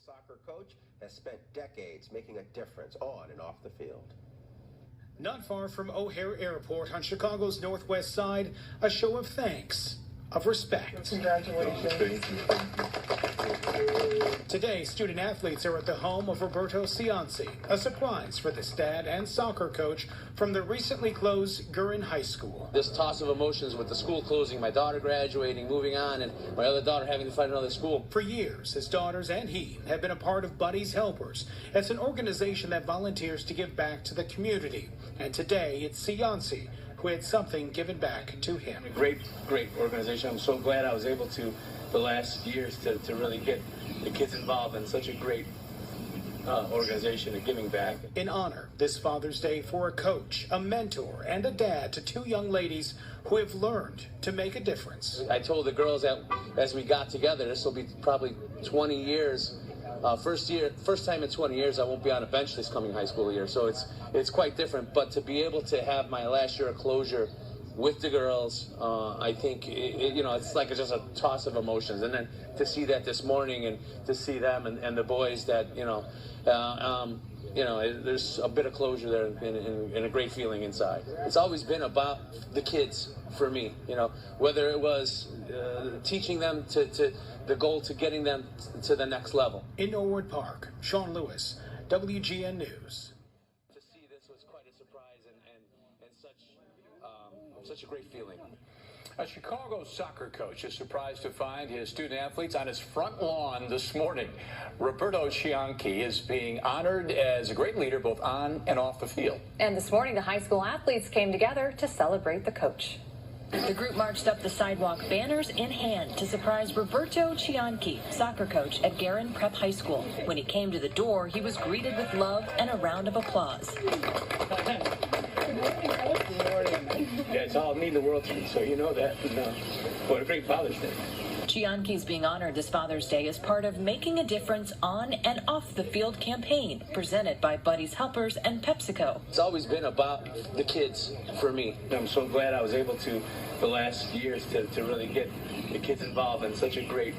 soccer coach has spent decades making a difference on and off the field. Not far from O'Hare Airport on Chicago's northwest side, a show of thanks, of respect. Congratulations. Today, student athletes are at the home of Roberto Cianci, a surprise for this dad and soccer coach from the recently closed Gurin High School. This toss of emotions with the school closing, my daughter graduating, moving on, and my other daughter having to find another school. For years, his daughters and he have been a part of Buddy's Helpers. It's an organization that volunteers to give back to the community. And today, it's Cianci who had something given back to him. Great organization. I'm so glad I was able to, the last years, to really get the kids involved in such a great organization of giving back. In honor this Father's Day for a coach, a mentor, and a dad to two young ladies who have learned to make a difference. I told the girls that as we got together, this will be probably 20 years. First time in 20 years I won't be on a bench this coming high school year, so it's quite different. But to be able to have my last year of closure with the girls, I think it's like just a toss of emotions. And then to see that this morning and to see them and the boys that there's a bit of closure there and a great feeling inside. It's always been about the kids for me, whether it was teaching them to the goal to getting them to the next level. In Norwood Park, Sean Lewis, WGN News. To see this was quite a surprise and such a great feeling. A Chicago soccer coach is surprised to find his student athletes on his front lawn this morning. Roberto Cianci is being honored as a great leader both on and off the field. And this morning, the high school athletes came together to celebrate the coach. The group marched up the sidewalk, banners in hand, to surprise Roberto Cianci, soccer coach at Gurin Prep High School. When he came to the door, he was greeted with love and a round of applause. Yeah, it's all mean the world to me, so you know that. What a great Father's Day. Cianci's being honored this Father's Day as part of Making a Difference on and off the field campaign presented by Buddy's Helpers and PepsiCo. It's always been about the kids for me. I'm so glad I was able to, the last years, to really get the kids involved in such a great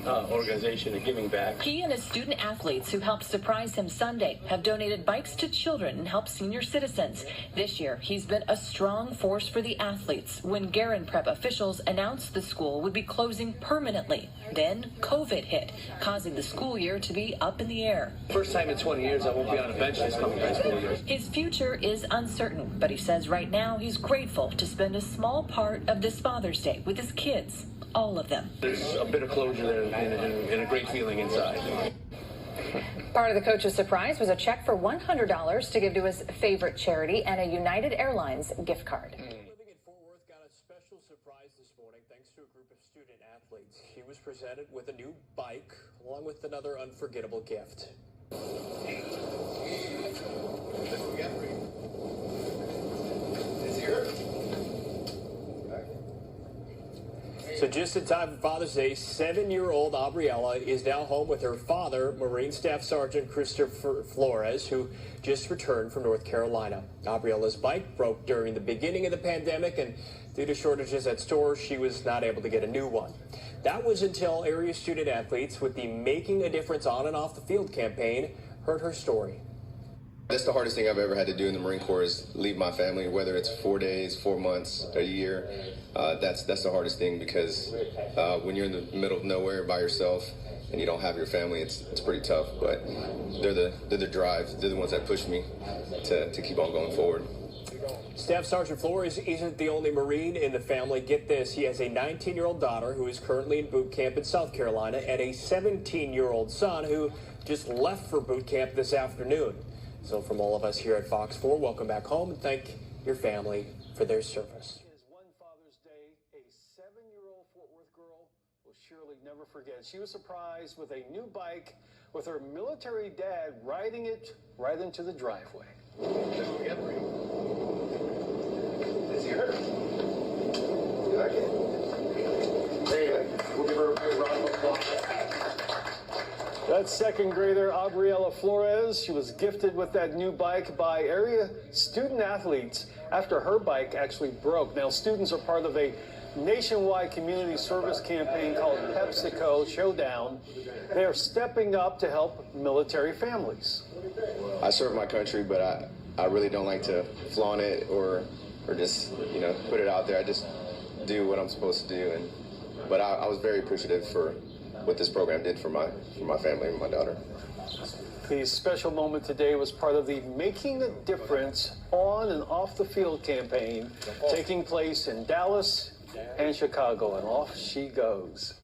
organization of giving back. He and his student athletes who helped surprise him Sunday have donated bikes to children and helped senior citizens. This year, he's been a strong force for the athletes when Gurin Prep officials announced the school would be closing permanently. Then COVID hit, causing the school year to be up in the air. First time in 20 years I won't be on a bench this coming high school year. His future is uncertain, but he says right now he's grateful to spend a small part of this Father's Day with his kids. All of them. There's a bit of closure there and a great feeling inside. Part of the coach's surprise was a check for $100 to give to his favorite charity and a United Airlines gift card. Living in Fort Worth got a special surprise this morning thanks to a group of student athletes. He was presented with a new bike along with another unforgettable gift. So just in time for Father's Day, 7-year-old Aubriella is now home with her father, Marine Staff Sergeant Christopher Flores, who just returned from North Carolina. Aubriella's bike broke during the beginning of the pandemic, and due to shortages at stores, she was not able to get a new one. That was until area student athletes with the Making a Difference on and off the field campaign heard her story. That's the hardest thing I've ever had to do in the Marine Corps is leave my family, whether it's 4 days, 4 months, a year. That's the hardest thing because when you're in the middle of nowhere by yourself and you don't have your family, it's pretty tough. But they're the drive. They're the ones that push me to keep on going forward. Staff Sergeant Flores isn't the only Marine in the family. Get this, he has a 19-year-old daughter who is currently in boot camp in South Carolina and a 17-year-old son who just left for boot camp this afternoon. So from all of us here at Fox 4, welcome back home and thank your family for their service. One Father's Day, a 7-year-old Fort Worth girl will surely never forget. She was surprised with a new bike with her military dad riding it right into the driveway. It's yours. You like it? There you go. We'll give her a big round of applause. That's second grader Aubriella Flores. She was gifted with that new bike by area student athletes after her bike actually broke. Now, students are part of a nationwide community service campaign called PepsiCo Showdown. They are stepping up to help military families. I serve my country, but I really don't like to flaunt it or just, put it out there. I just do what I'm supposed to do. But I was very appreciative for what this program did for my family and my daughter. The special moment today was part of the Making a Difference on and off the field campaign taking place in Dallas and Chicago, and off she goes.